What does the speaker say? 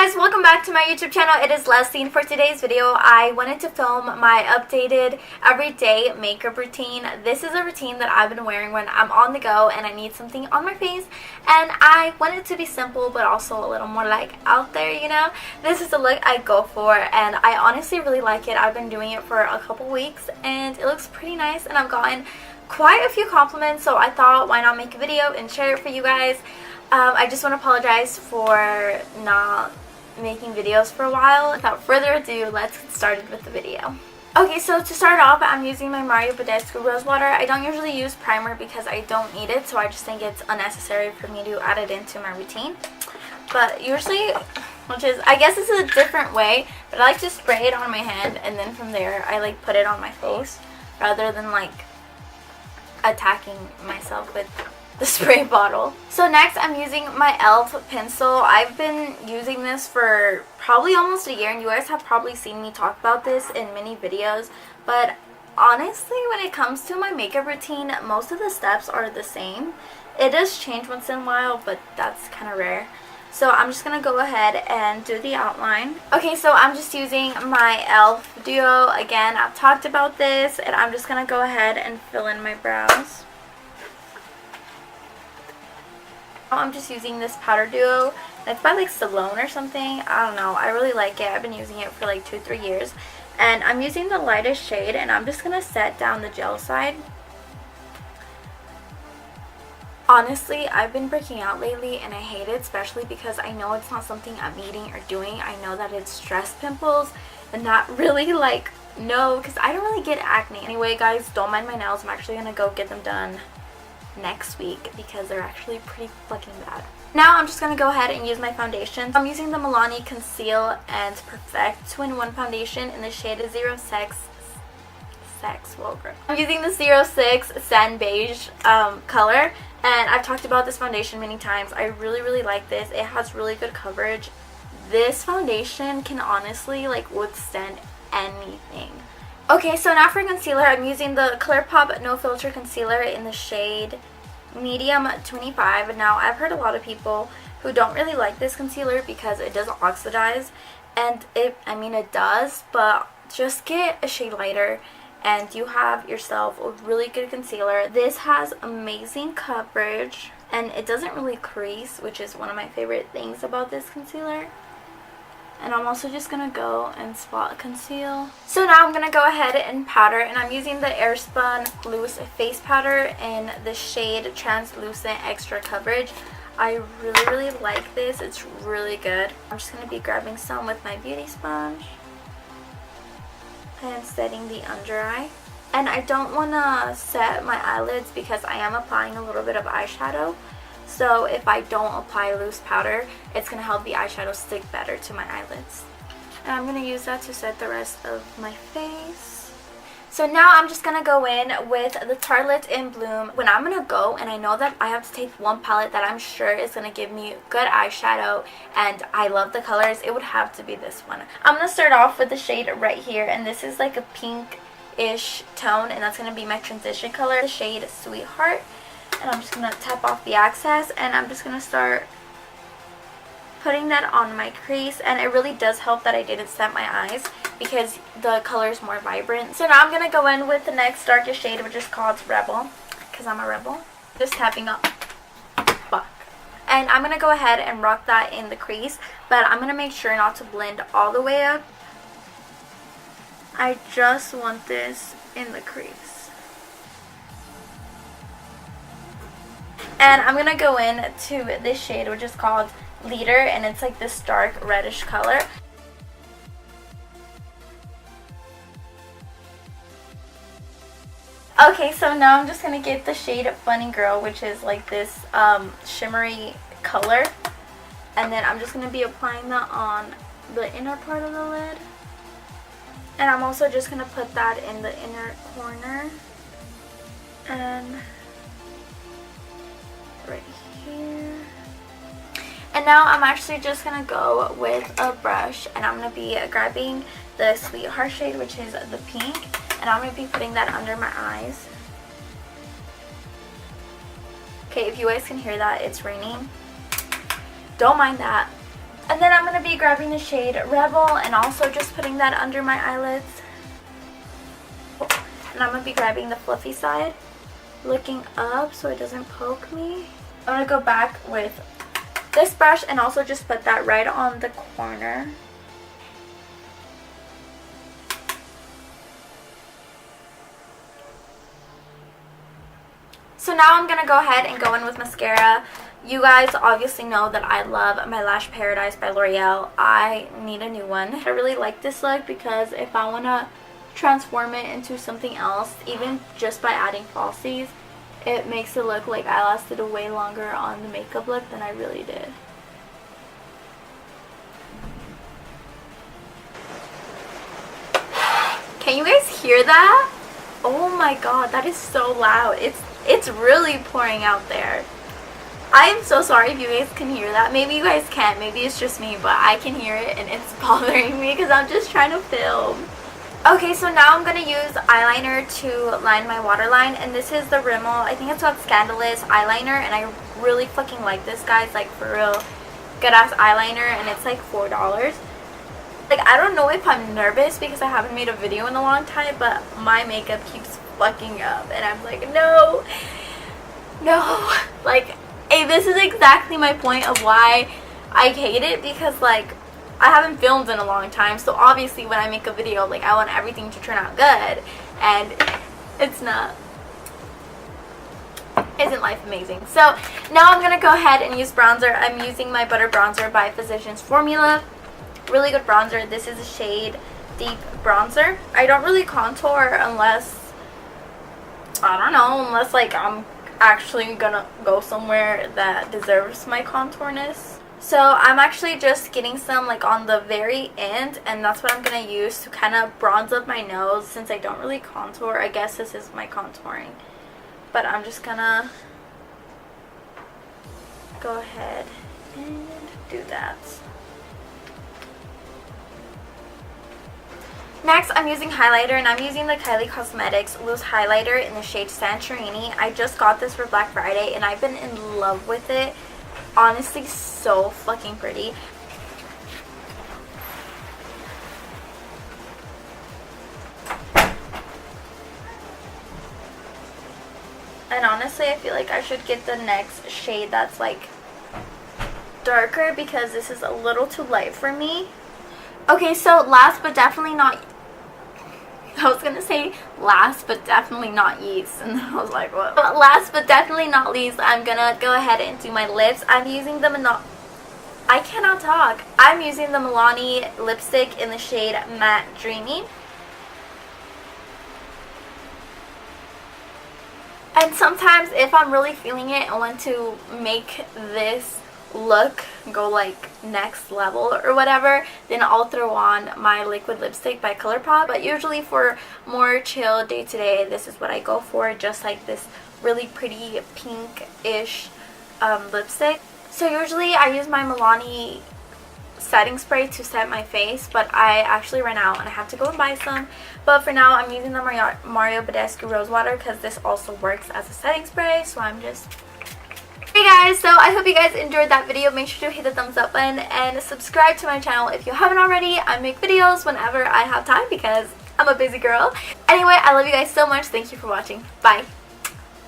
guys, welcome back to my YouTube channel. It is Leslie, and for today's video I wanted to film my updated everyday makeup routine. This is a routine that I've been wearing when I'm on the go and I need something on my face, and I want it to be simple but also a little more like out there, you know. This is the look I go for and I honestly really like it. I've been doing it for a couple weeks and it looks pretty nice, and I've gotten quite a few compliments, so I thought why not make a video and share it for you guys. I just want to apologize for not making videos for a while. Without further ado, let's get started with the video. Okay, so to start off, I'm using my Mario Badescu Rose Water. I don't usually use primer because I don't need it, so I just think it's unnecessary for me to add it into my routine. But usually, which is, I guess this is a different way, but I like to spray it on my hand and then from there I like put it on my face rather than like attacking myself with the spray bottle. So next I'm using my e.l.f. pencil. I've been using this for probably almost a year, and you guys have probably seen me talk about this in many videos, but honestly when it comes to my makeup routine, most of the steps are the same. It does change once in a while, but that's kind of rare. So I'm just going to go ahead and do the outline. Okay, so I'm just using my e.l.f. duo. Again, I've talked about this, and I'm just going to go ahead and fill in my brows. I'm just using this powder duo. It's by like Salon or something. I don't know. I really like it. I've been using it for like 2-3 years. And I'm using the lightest shade, and I'm just going to set down the gel side. Honestly, I've been breaking out lately and I hate it, especially because I know it's not something I'm eating or doing. I know that it's stress pimples and not really like, no, because I don't really get acne. Anyway, guys, don't mind my nails. I'm actually going to go get them done next week because they're actually pretty fucking bad. Now I'm just going to go ahead and use my foundation. I'm using the Milani Conceal and Perfect 2-in-1 foundation in the shade 06 Vulgar. I'm using the 06 Sand Beige color, and I've talked about this foundation many times. I really like this. It has really good coverage. This foundation can honestly like withstand anything. Okay, so now for concealer, I'm using the ColourPop No Filter Concealer in the shade Medium 25. Now, I've heard a lot of people who don't really like this concealer because it doesn't oxidize, and it does, but just get a shade lighter and you have yourself a really good concealer. This has amazing coverage and it doesn't really crease, which is one of my favorite things about this concealer. And I'm also just going to go and spot conceal. So now I'm going to go ahead and powder, and I'm using the Airspun Loose Face Powder in the shade Translucent Extra Coverage. I really like this. It's really good. I'm just going to be grabbing some with my beauty sponge and setting the under eye. And I don't want to set my eyelids because I am applying a little bit of eyeshadow. So if I don't apply loose powder, it's going to help the eyeshadow stick better to my eyelids. And I'm going to use that to set the rest of my face. So now I'm just going to go in with the Tartelette in Bloom. When I'm going to go and I know that I have to take one palette that I'm sure is going to give me good eyeshadow and I love the colors, it would have to be this one. I'm going to start off with the shade right here, and this is like a pink-ish tone, and that's going to be my transition color, the shade Sweetheart. And I'm just going to tap off the excess, and I'm just going to start putting that on my crease. And it really does help that I didn't set my eyes because the color is more vibrant. So now I'm going to go in with the next darkest shade, which is called Rebel, because I'm a rebel. Just tapping up. Fuck. And I'm going to go ahead and rock that in the crease, but I'm going to make sure not to blend all the way up. I just want this in the crease. And I'm going to go in to this shade, which is called Leader, and it's like this dark reddish color. Okay, so now I'm just going to get the shade Funny Girl, which is like this shimmery color. And then I'm just going to be applying that on the inner part of the lid. And I'm also just going to put that in the inner corner. And right here. And now I'm actually just going to go with a brush, and I'm going to be grabbing the Sweetheart shade, which is the pink, and I'm going to be putting that under my eyes. Okay, if you guys can hear that, it's raining. Don't mind that. And then I'm going to be grabbing the shade Rebel and also just putting that under my eyelids. And I'm going to be grabbing the fluffy side, looking up so it doesn't poke me. I'm going to go back with this brush and also just put that right on the corner. So now I'm going to go ahead and go in with mascara. You guys obviously know that I love my Lash Paradise by L'Oreal. I need a new one. I really like this look because if I want to transform it into something else, even just by adding falsies, it makes it look like I lasted way longer on the makeup look than I really did. Can you guys hear that? Oh my god, that is so loud. It's really pouring out there. I am so sorry if you guys can hear that. Maybe you guys can't. Maybe it's just me, but I can hear it and it's bothering me because I'm just trying to film. Okay, so now I'm going to use eyeliner to line my waterline, and this is the Rimmel, I think it's called Scandalous eyeliner, and I really fucking like this, guys, like for real good ass eyeliner, and it's like $4. Like, I don't know if I'm nervous because I haven't made a video in a long time, but my makeup keeps fucking up, and I'm like, no, like, hey, this is exactly my point of why I hate it, because like I haven't filmed in a long time, so obviously when I make a video, like, I want everything to turn out good, and it's not. Isn't life amazing? So now I'm gonna go ahead and use bronzer. I'm using my Butter Bronzer by Physicians Formula. Really good bronzer. This is a shade Deep Bronzer. I don't really contour unless, I don't know, unless like I'm actually gonna go somewhere that deserves my contourness. So I'm actually just getting some like on the very end, and that's what I'm gonna use to kind of bronze up my nose since I don't really contour. I guess this is my contouring, but I'm just gonna go ahead and do that. Next, I'm using highlighter, and I'm using the Kylie Cosmetics loose highlighter in the shade Santorini. I just got this for Black Friday, and I've been in love with it. Honestly, so fucking pretty. And honestly, I feel like I should get the next shade that's like darker because this is a little too light for me. Okay, so last but definitely not, I was gonna say last but definitely not least, and then I was like, what? But last but definitely not least, I'm gonna go ahead and do my lips. I'm using the I cannot talk. I'm using the Milani lipstick in the shade Matte Dreamy. And sometimes if I'm really feeling it and want to make this look go like next level or whatever, then I'll throw on my liquid lipstick by ColourPop. But usually for more chill day to day, this is what I go for, just like this really pretty pink-ish lipstick. So usually I use my Milani setting spray to set my face, but I actually ran out and I have to go and buy some. But for now, I'm using the Mario Badescu Rose Water because this also works as a setting spray, so I'm just... Hey guys, so I hope you guys enjoyed that video. Make sure to hit the thumbs up button and subscribe to my channel if you haven't already. I make videos whenever I have time because I'm a busy girl. Anyway, I love you guys so much. Thank you for watching. Bye.